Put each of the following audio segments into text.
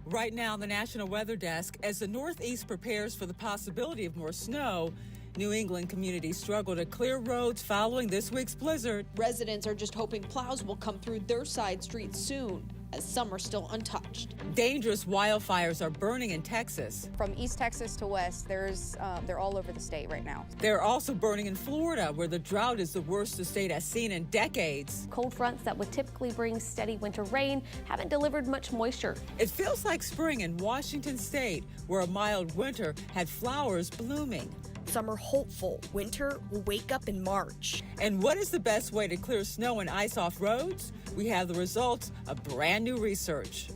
Right now on the National Weather Desk, as the Northeast prepares for the possibility of more snow, New England communities struggle to clear roads following this week's blizzard. Residents are just hoping plows will come through their side streets soon, as some are still untouched. Dangerous wildfires are burning in Texas. From East Texas to West, they're all over the state right now. They're also burning in Florida, where the drought is the worst the state has seen in decades. Cold fronts that would typically bring steady winter rain haven't delivered much moisture. It feels like spring in Washington state, where a mild winter had flowers blooming. Some are hopeful winter will wake up in March. And what is the best way to clear snow and ice off roads? We have the results of brand new research.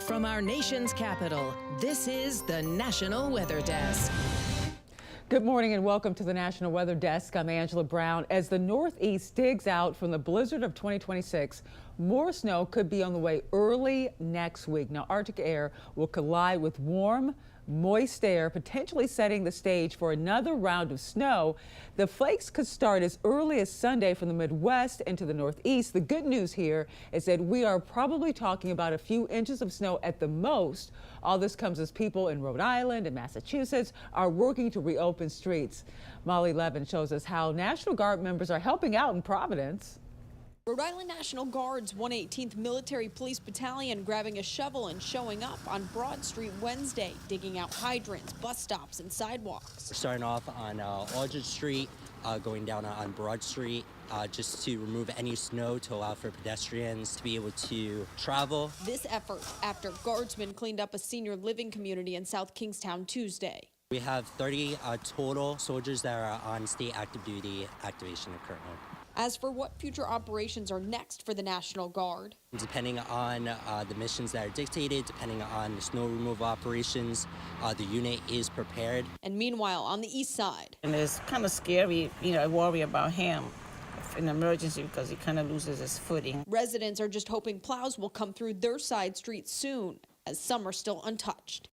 From our nation's capital, this is the National Weather Desk. Good morning and welcome to the National Weather Desk. I'm Angela Brown. As the Northeast digs out from the blizzard of 2026, more snow could be on the way early next week. Now, Arctic air will collide with warm, moist air, potentially setting the stage for another round of snow. The flakes could start as early as Sunday from the Midwest into the Northeast. The good news here is that we are probably talking about a few inches of snow at the most. All this comes as people in Rhode Island and Massachusetts are working to reopen streets. Molly Levin shows us how National Guard members are helping out in Providence. Rhode Island National Guard's 118th Military Police Battalion grabbing a shovel and showing up on Broad Street Wednesday, digging out hydrants, bus stops, and sidewalks. We're starting off on Aldridge Street, going down on Broad Street, just to remove any snow to allow for pedestrians to be able to travel. This effort after guardsmen cleaned up a senior living community in South Kingstown Tuesday. We have 30 total soldiers that are on state active duty activation currently. As for what future operations are next for the National Guard, depending on the missions that are dictated, depending on the snow removal operations, the unit is prepared. And meanwhile, on the east side. And it's kind of scary, I worry about him in an emergency because he kind of loses his footing. Residents are just hoping plows will come through their side streets soon, as some are still untouched.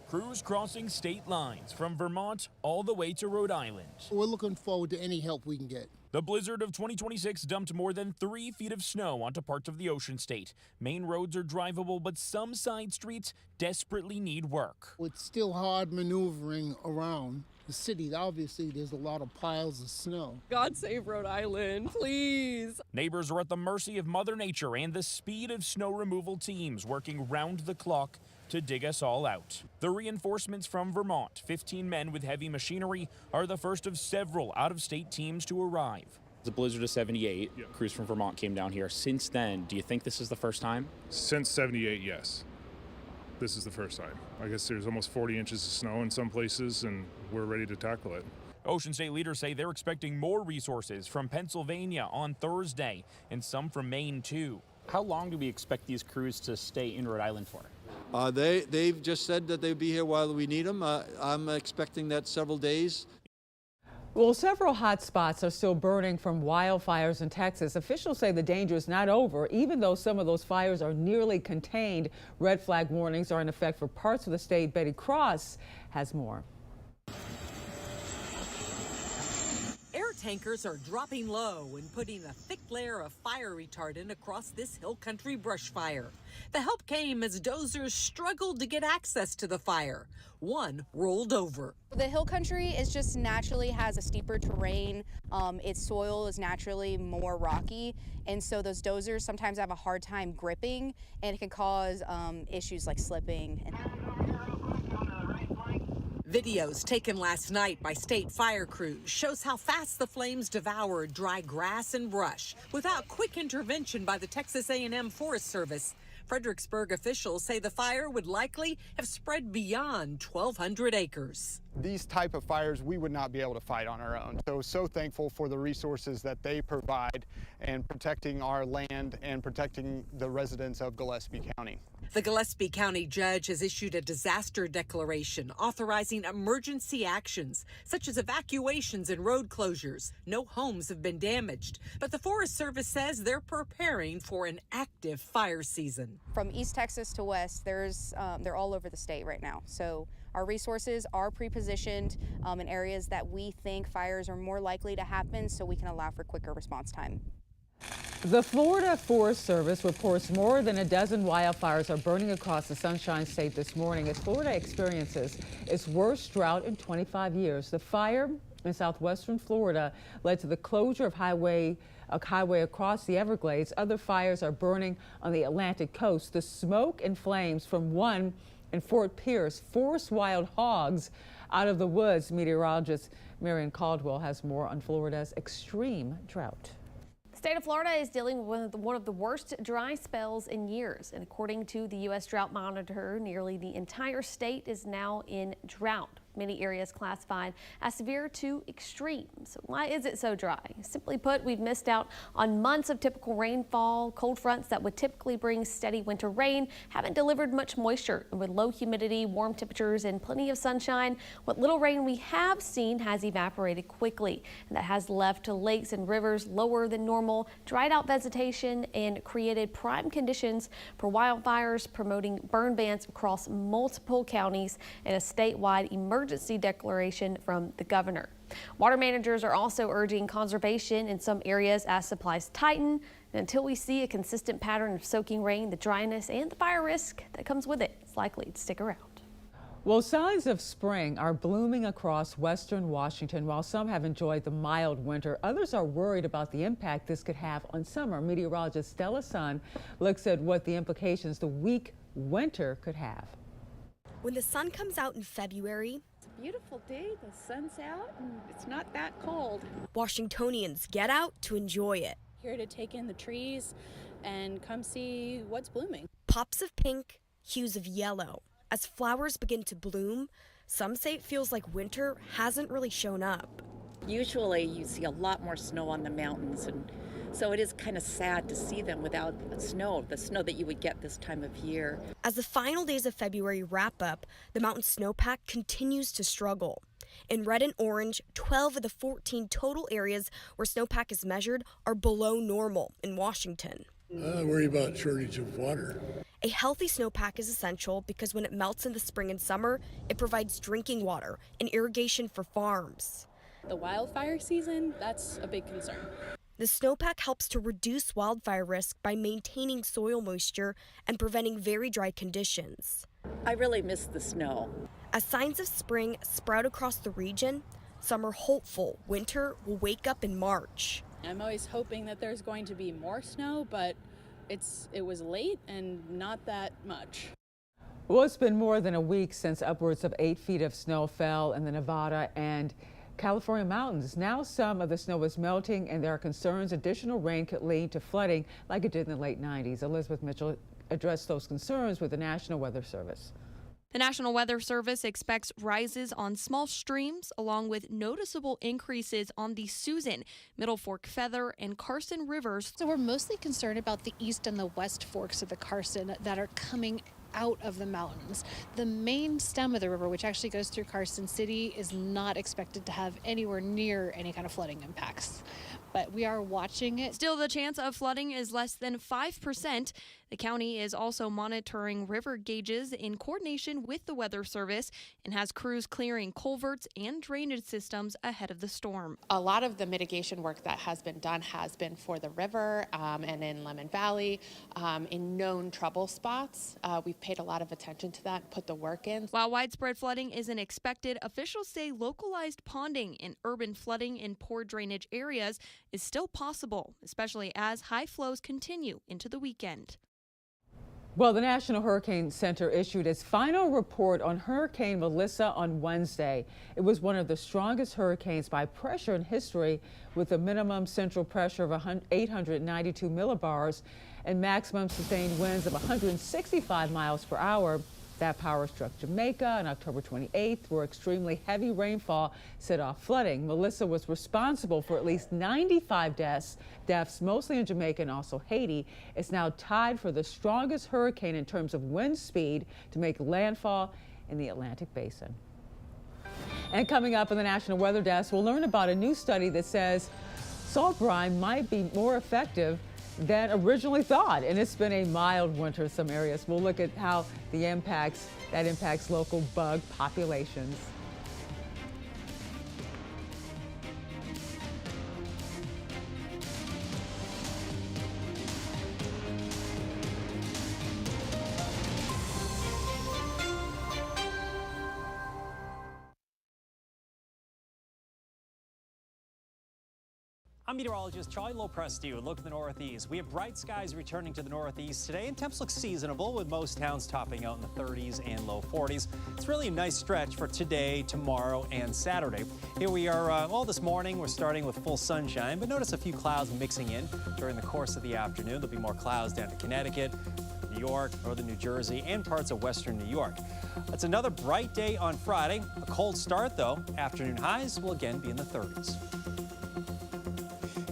Crews crossing state lines from Vermont all the way to Rhode Island. We're looking forward to any help we can get. The blizzard of 2026 dumped more than 3 feet of snow onto parts of the Ocean State. Main roads are drivable, but some side streets desperately need work. It's still hard maneuvering around the city. Obviously, there's a lot of piles of snow. God save Rhode Island, please. Neighbors are at the mercy of Mother Nature and the speed of snow removal teams working round the clock to dig us all out. The reinforcements from Vermont, 15 men with heavy machinery, are the first of several out-of-state teams to arrive. The blizzard of 78, crews from Vermont came down here. Since then, do you think this is the first time? Since 78, yes. This is the first time. I guess there's almost 40 inches of snow in some places, and we're ready to tackle it. Ocean State leaders say they're expecting more resources from Pennsylvania on Thursday, and some from Maine, too. How long do we expect these crews to stay in Rhode Island for? They've just said that they'll be here while we need them. I'm expecting that several days. Well, several hot spots are still burning from wildfires in Texas. Officials say the danger is not over, even though some of those fires are nearly contained. Red flag warnings are in effect for parts of the state. Betty Cross has more. Air tankers are dropping low and putting a thick layer of fire retardant across this hill country brush fire. The help came as dozers struggled to get access to the fire. One rolled over. The hill country is just naturally has a steeper terrain. Its soil is naturally more rocky, and so those dozers sometimes have a hard time gripping, and it can cause issues like slipping. Videos taken last night by state fire crews shows how fast the flames devoured dry grass and brush without quick intervention by the Texas A&M Forest Service. Fredericksburg officials say the fire would likely have spread beyond 1,200 acres. These type of fires we would not be able to fight on our own. So thankful for the resources that they provide and protecting our land and protecting the residents of Gillespie County. The Gillespie County judge has issued a disaster declaration authorizing emergency actions such as evacuations and road closures. No homes have been damaged, but the Forest Service says they're preparing for an active fire season. From East Texas to West, they're all over the state right now. So our resources are pre-positioned in areas that we think fires are more likely to happen, so we can allow for quicker response time. The Florida Forest Service reports more than a dozen wildfires are burning across the Sunshine State this morning as Florida experiences its worst drought in 25 years. The fire in southwestern Florida led to the closure of a highway across the Everglades. Other fires are burning on the Atlantic coast. The smoke and flames from one in Fort Pierce forced wild hogs out of the woods. Meteorologist Marion Caldwell has more on Florida's extreme drought. The state of Florida is dealing with one of the worst dry spells in years. And according to the U.S. Drought Monitor, nearly the entire state is now in drought. Many areas classified as severe to extreme. So why is it so dry? Simply put, we've missed out on months of typical rainfall. Cold fronts that would typically bring steady winter rain haven't delivered much moisture. And with low humidity, warm temperatures, and plenty of sunshine, what little rain we have seen has evaporated quickly. And that has left lakes and rivers lower than normal, dried out vegetation, and created prime conditions for wildfires, promoting burn bans across multiple counties and a statewide emergency declaration from the governor. Water managers are also urging conservation in some areas as supplies tighten. And until we see a consistent pattern of soaking rain, the dryness and the fire risk that comes with it is likely to stick around. Well, signs of spring are blooming across western Washington. While some have enjoyed the mild winter, others are worried about the impact this could have on summer. Meteorologist Stella Sun looks at what the implications the weak winter could have. When the sun comes out in February, it's a beautiful day, the sun's out, and it's not that cold. Washingtonians get out to enjoy it. Here to take in the trees and come see what's blooming. Pops of pink, hues of yellow. As flowers begin to bloom, some say it feels like winter hasn't really shown up. Usually you see a lot more snow on the mountains, and so it is kind of sad to see them without snow, the snow that you would get this time of year. As the final days of February wrap up, the mountain snowpack continues to struggle. In red and orange, 12 of the 14 total areas where snowpack is measured are below normal in Washington. I worry about shortage of water. A healthy snowpack is essential because when it melts in the spring and summer, it provides drinking water and irrigation for farms. The wildfire season, that's a big concern. The snowpack helps to reduce wildfire risk by maintaining soil moisture and preventing very dry conditions. I really miss the snow. As signs of spring sprout across the region, some are hopeful winter will wake up in March. I'm always hoping that there's going to be more snow, but it was late and not that much. Well, it's been more than a week since upwards of 8 feet of snow fell in the Nevada and California mountains. Now some of the snow is melting and there are concerns additional rain could lead to flooding like it did in the late 90s. Elizabeth Mitchell addressed those concerns with the National Weather Service. The National Weather Service expects rises on small streams along with noticeable increases on the Susan, Middle Fork Feather, and Carson rivers. So we're mostly concerned about the east and the west forks of the Carson that are coming out of the mountains. The main stem of the river, which actually goes through Carson City, is not expected to have anywhere near any kind of flooding impacts. But we are watching it. Still, the chance of flooding is less than 5%. The county is also monitoring river gauges in coordination with the Weather Service and has crews clearing culverts and drainage systems ahead of the storm. A lot of the mitigation work that has been done has been for the river and in Lemon Valley in known trouble spots. We've paid a lot of attention to that, put the work in. While widespread flooding isn't expected, officials say localized ponding and urban flooding in poor drainage areas is still possible, especially as high flows continue into the weekend. Well, the National Hurricane Center issued its final report on Hurricane Melissa on Wednesday. It was one of the strongest hurricanes by pressure in history, with a minimum central pressure of 892 millibars and maximum sustained winds of 165 miles per hour. That power struck Jamaica on October 28th, where extremely heavy rainfall set off flooding. Melissa was responsible for at least 95 deaths, mostly in Jamaica and also Haiti. It's now tied for the strongest hurricane in terms of wind speed to make landfall in the Atlantic Basin. And coming up on the National Weather Desk, we'll learn about a new study that says salt brine might be more effective than originally thought, and it's been a mild winter in some areas. We'll look at how that impacts local bug populations. I'm meteorologist Charlie Lopresti with a look at the Northeast. We have bright skies returning to the Northeast today, and temps look seasonable with most towns topping out in the 30s and low 40s. It's really a nice stretch for today, tomorrow, and Saturday. Here we are all this morning. We're starting with full sunshine, but notice a few clouds mixing in during the course of the afternoon. There'll be more clouds down to Connecticut, New York, northern New Jersey, and parts of western New York. It's another bright day on Friday. A cold start, though. Afternoon highs will again be in the 30s.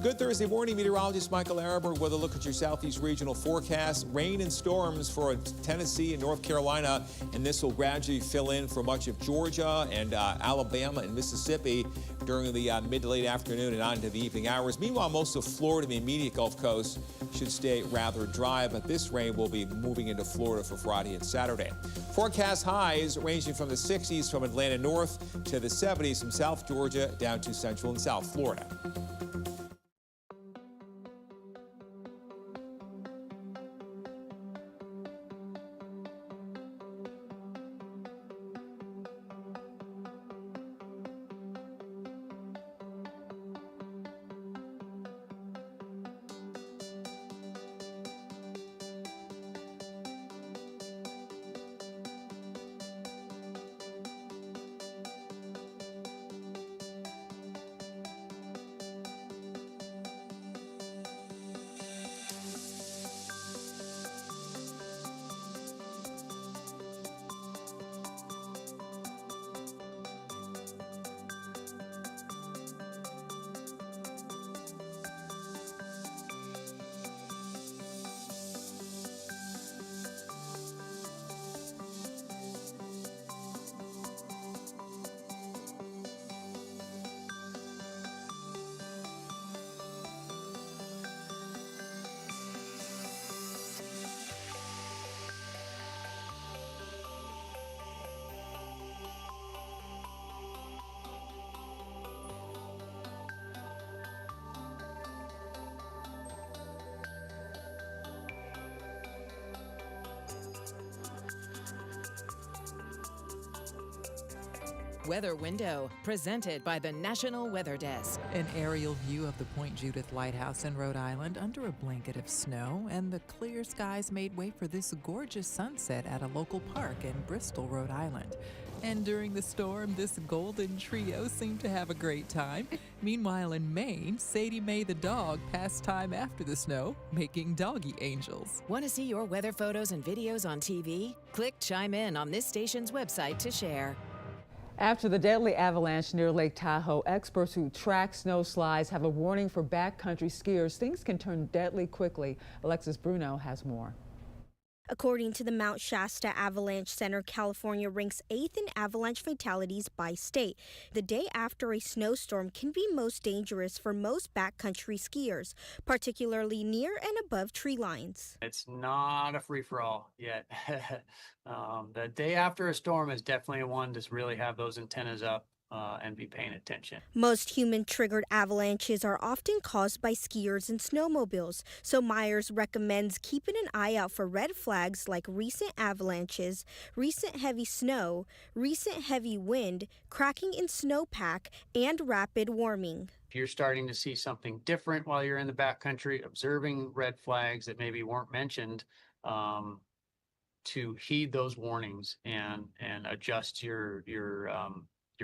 Good Thursday morning, meteorologist Michael Araber with a look at your southeast regional forecast. Rain and storms for Tennessee and North Carolina, and this will gradually fill in for much of Georgia and Alabama and Mississippi during the mid to late afternoon and on into the evening hours. Meanwhile, most of Florida and the immediate Gulf Coast should stay rather dry, but this rain will be moving into Florida for Friday and Saturday. Forecast highs ranging from the 60s from Atlanta north to the 70s from South Georgia down to Central and South Florida. Weather Window, presented by the National Weather Desk. An aerial view of the Point Judith Lighthouse in Rhode Island under a blanket of snow, and the clear skies made way for this gorgeous sunset at a local park in Bristol, Rhode Island. And during the storm, this golden trio seemed to have a great time. Meanwhile, in Maine, Sadie Mae the dog passed time after the snow, making doggy angels. Want to see your weather photos and videos on TV? Click Chime In on this station's website to share. After the deadly avalanche near Lake Tahoe, experts who track snow slides have a warning for backcountry skiers. Things can turn deadly quickly. Alexis Bruno has more. According to the Mount Shasta Avalanche Center, California ranks 8th in avalanche fatalities by state. The day after a snowstorm can be most dangerous for most backcountry skiers, particularly near and above tree lines. It's not a free-for-all yet. The day after a storm is definitely one to really have those antennas up and be paying attention. Most human-triggered avalanches are often caused by skiers and snowmobiles, so Myers recommends keeping an eye out for red flags like recent avalanches, recent heavy snow, recent heavy wind, cracking in snowpack, and rapid warming. If you're starting to see something different while you're in the backcountry, observing red flags that maybe weren't mentioned, to heed those warnings and adjust your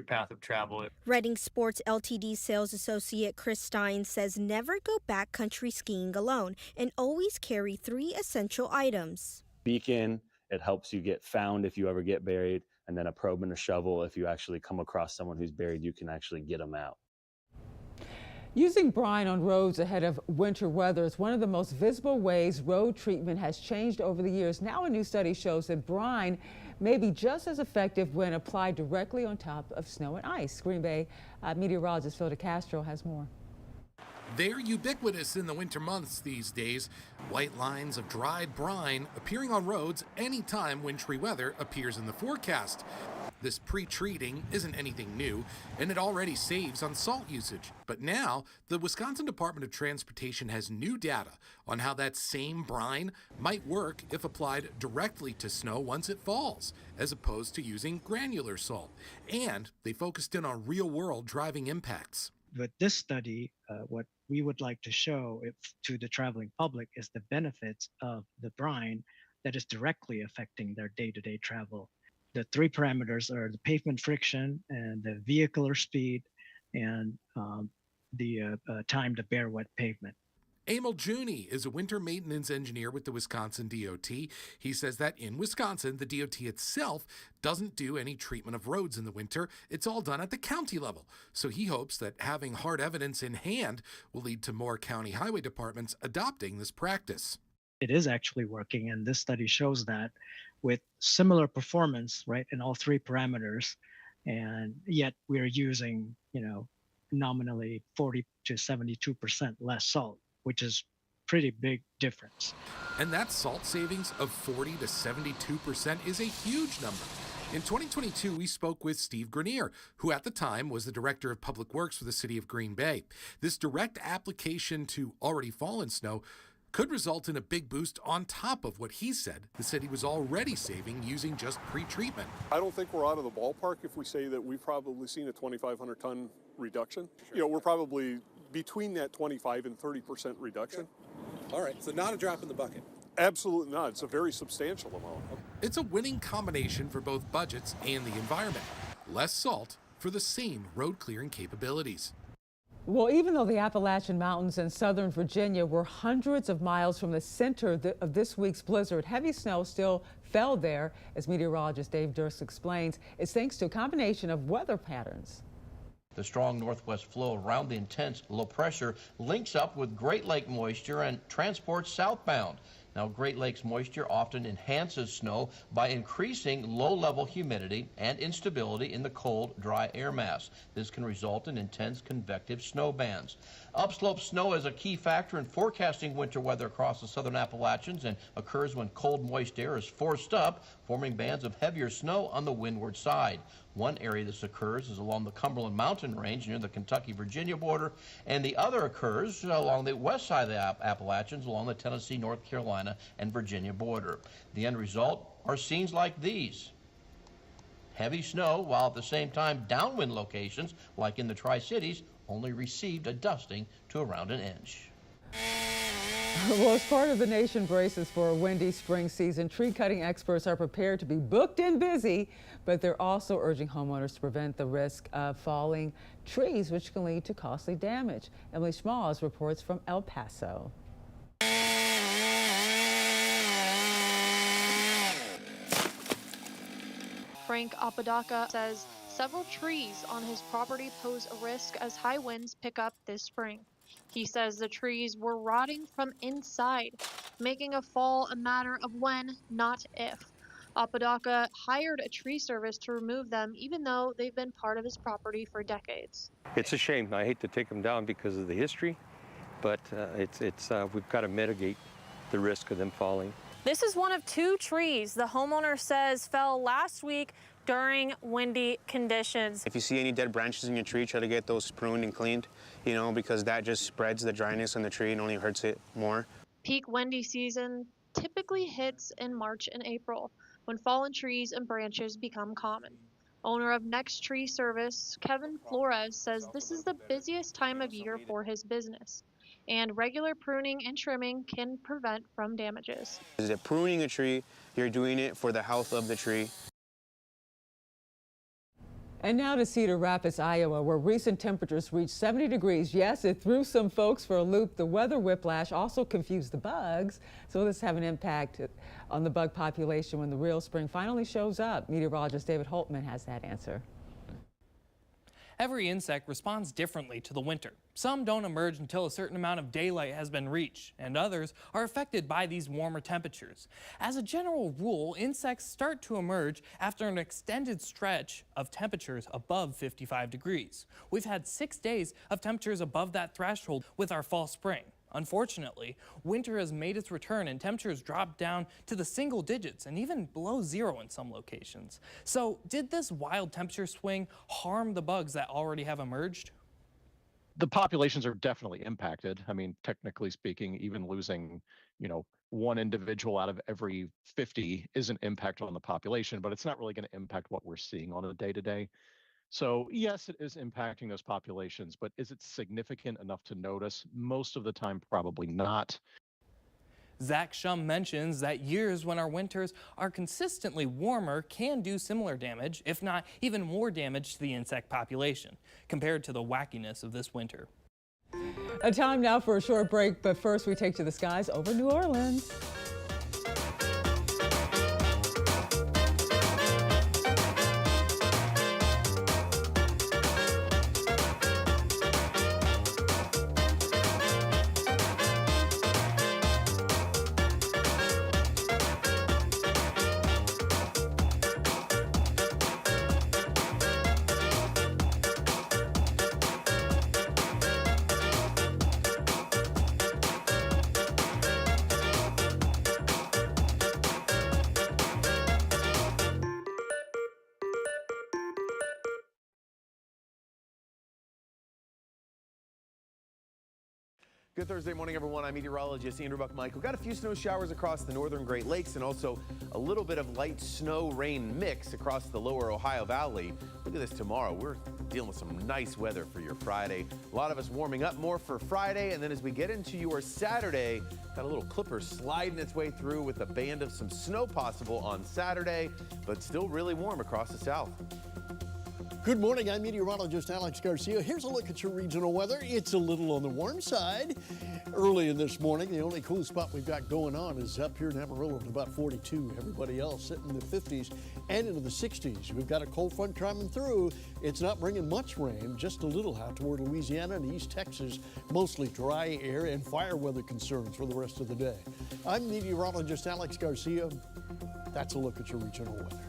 path of travel. Reading Sports Ltd sales associate Chris Stein says never go backcountry skiing alone and always carry 3 essential items. Beacon, it helps you get found if you ever get buried, and then a probe and a shovel. If you actually come across someone who's buried, you can actually get them out. Using brine on roads ahead of winter weather is one of the most visible ways road treatment has changed over the years. Now a new study shows that brine may be just as effective when applied directly on top of snow and ice. Green Bay meteorologist Phil DeCastro has more. They're ubiquitous in the winter months these days. White lines of dried brine appearing on roads anytime wintry weather appears in the forecast. This pre-treating isn't anything new, and it already saves on salt usage. But now, the Wisconsin Department of Transportation has new data on how that same brine might work if applied directly to snow once it falls, as opposed to using granular salt. And they focused in on real-world driving impacts. with this study, what we would like to show to the traveling public is the benefits of the brine that is directly affecting their day-to-day travel. The three parameters are the pavement friction and the vehicular speed and the time to bare wet pavement. Emil Juni is a winter maintenance engineer with the Wisconsin DOT. He says that in Wisconsin, the DOT itself doesn't do any treatment of roads in the winter. It's all done at the county level. So he hopes that having hard evidence in hand will lead to more county highway departments adopting this practice. It is actually working, and this study shows that with similar performance, right, in all three parameters, and yet we're using, nominally 40 to 72% less salt, which is pretty big difference. And that salt savings of 40 to 72% is a huge number. In 2022, we spoke with Steve Grenier, who at the time was the Director of Public Works for the city of Green Bay. This direct application to already fallen snow could result in a big boost on top of what he said the city was already saving using just pre-treatment. I don't think we're out of the ballpark if we say that we've probably seen a 2,500 ton reduction. We're probably between that 25 and 30% reduction. Okay. All right, so not a drop in the bucket. Absolutely not. It's a very substantial amount. It's a winning combination for both budgets and the environment. Less salt for the same road clearing capabilities. Well, even though the Appalachian Mountains in southern Virginia were hundreds of miles from the center of this week's blizzard, heavy snow still fell there. As meteorologist Dave Durst explains, it's thanks to a combination of weather patterns. The strong northwest flow around the intense low pressure links up with Great Lake moisture and transports southbound. Now, Great Lakes moisture often enhances snow by increasing low-level humidity and instability in the cold, dry air mass. This can result in intense convective snow bands. Upslope snow is a key factor in forecasting winter weather across the southern Appalachians and occurs when cold, moist air is forced up, forming bands of heavier snow on the windward side. One area this occurs is along the Cumberland Mountain Range near the Kentucky-Virginia border, and the other occurs along the west side of the Appalachians along the Tennessee, North Carolina, and Virginia border. The end result are scenes like these. Heavy snow, while at the same time downwind locations, like in the Tri-Cities, only received a dusting to around an inch. Well, as part of the nation braces for a windy spring season, tree cutting experts are prepared to be booked and busy, but they're also urging homeowners to prevent the risk of falling trees, which can lead to costly damage. Emily Schmalz reports from El Paso. Frank Apodaca says several trees on his property pose a risk as high winds pick up this spring. He says the trees were rotting from inside, making a fall a matter of when, not if. Apodaca hired a tree service to remove them, even though they've been part of his property for decades. It's a shame. I hate to take them down because of the history, but we've got to mitigate the risk of them falling. This is one of two trees the homeowner says fell last week during windy conditions. If you see any dead branches in your tree, try to get those pruned and cleaned, because that just spreads the dryness on the tree and only hurts it more. Peak windy season typically hits in March and April, when fallen trees and branches become common. Owner of Next Tree Service, Kevin Flores, says this is the busiest time of year for his business, and regular pruning and trimming can prevent from damages. Is it pruning a tree? You're doing it for the health of the tree. And now to Cedar Rapids, Iowa, where recent temperatures reached 70 degrees. Yes, it threw some folks for a loop. The weather whiplash also confused the bugs. So will this have an impact on the bug population when the real spring finally shows up? Meteorologist David Holtman has that answer. Every insect responds differently to the winter. Some don't emerge until a certain amount of daylight has been reached, and others are affected by these warmer temperatures. As a general rule, insects start to emerge after an extended stretch of temperatures above 55 degrees. We've had 6 days of temperatures above that threshold with our fall spring. Unfortunately, winter has made its return and temperatures dropped down to the single digits and even below zero in some locations. So did this wild temperature swing harm the bugs that already have emerged? The populations are definitely impacted. I mean, technically speaking, even losing, one individual out of every 50 is an impact on the population, but it's not really going to impact what we're seeing on a day-to-day. So yes, it is impacting those populations, but is it significant enough to notice? Most of the time, probably not. Zach Shum mentions that years when our winters are consistently warmer can do similar damage, if not even more damage to the insect population, compared to the wackiness of this winter. A time now for a short break, but first we take to the skies over New Orleans. Good Thursday morning, everyone. I'm meteorologist Andrew Buckmichael. Got a few snow showers across the northern Great Lakes and also a little bit of light snow rain mix across the lower Ohio Valley. Look at this tomorrow. We're dealing with some nice weather for your Friday. A lot of us warming up more for Friday. And then as we get into your Saturday, got a little clipper sliding its way through with a band of some snow possible on Saturday, but still really warm across the south. Good morning, I'm meteorologist Alex Garcia. Here's a look at your regional weather. It's a little on the warm side. Early in this morning, the only cool spot we've got going on is up here in Amarillo at about 42. Everybody else sitting in the 50s and into the 60s. We've got a cold front coming through. It's not bringing much rain, just a little out toward Louisiana and East Texas. Mostly dry air and fire weather concerns for the rest of the day. I'm meteorologist Alex Garcia. That's a look at your regional weather.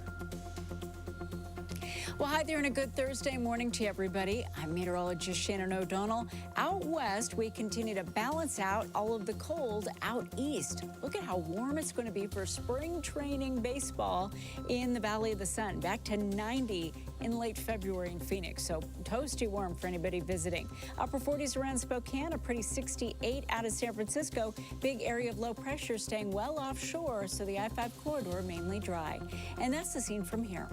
Well, hi there and a good Thursday morning to everybody. I'm meteorologist Shannon O'Donnell. Out west, we continue to balance out all of the cold out east. Look at how warm it's going to be for spring training baseball in the Valley of the Sun. Back to 90 in late February in Phoenix, so toasty warm for anybody visiting. Upper 40s around Spokane, a pretty 68 out of San Francisco. Big area of low pressure staying well offshore, so the I-5 corridor mainly dry. And that's the scene from here.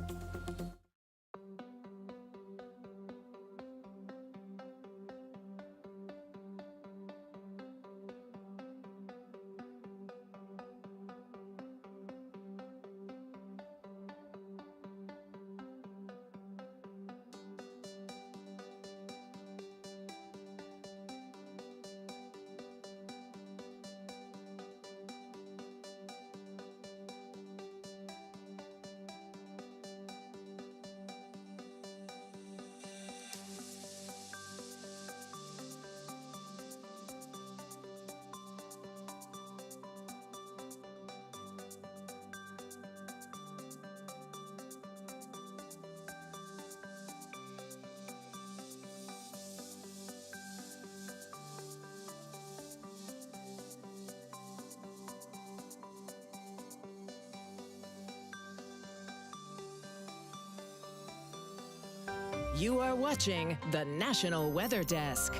You are watching the National Weather Desk.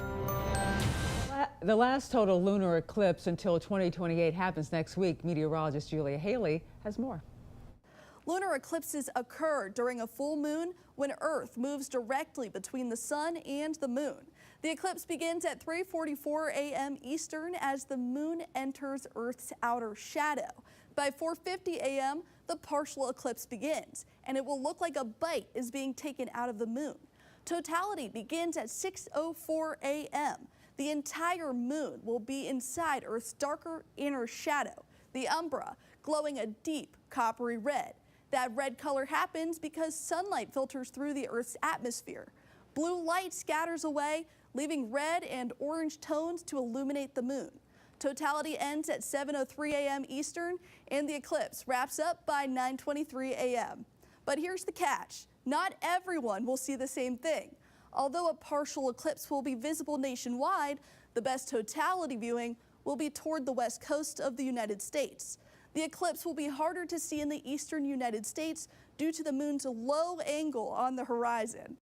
The last total lunar eclipse until 2028 happens next week. Meteorologist Julia Haley has more. Lunar eclipses occur during a full moon when Earth moves directly between the sun and the moon. The eclipse begins at 3:44 a.m. Eastern as the moon enters Earth's outer shadow. By 4:50 a.m., the partial eclipse begins, and it will look like a bite is being taken out of the moon. Totality begins at 6:04 a.m. The entire moon will be inside Earth's darker inner shadow, the umbra, glowing a deep coppery red. That red color happens because sunlight filters through the Earth's atmosphere. Blue light scatters away, leaving red and orange tones to illuminate the moon. Totality ends at 7:03 a.m. Eastern, and the eclipse wraps up by 9:23 a.m. But here's the catch. Not everyone will see the same thing. Although a partial eclipse will be visible nationwide, the best totality viewing will be toward the west coast of the United States. The eclipse will be harder to see in the eastern United States due to the moon's low angle on the horizon.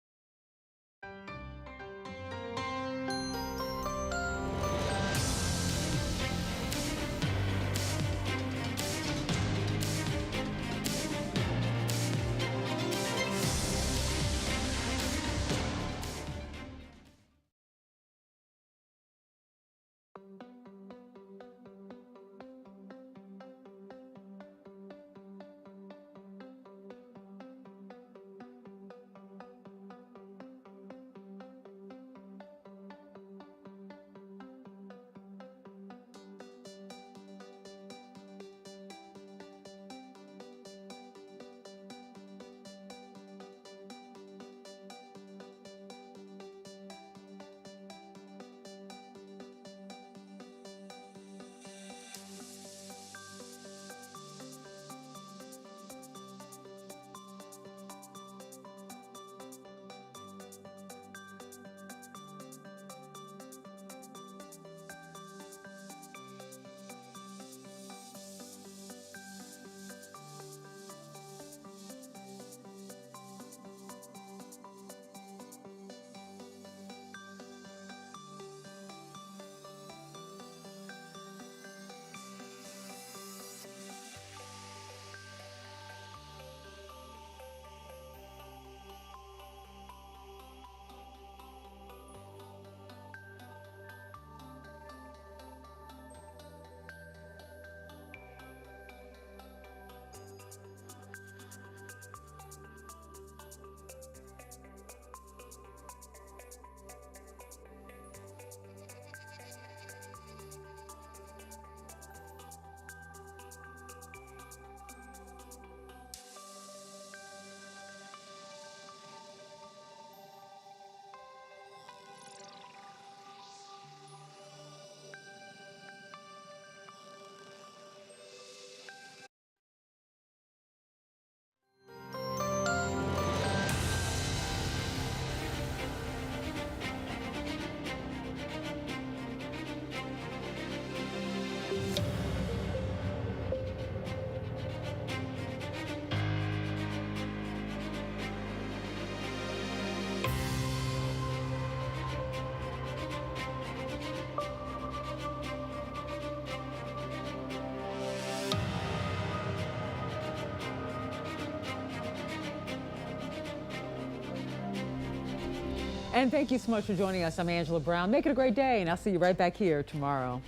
And thank you so much for joining us. I'm Angela Brown. Make it a great day, and I'll see you right back here tomorrow.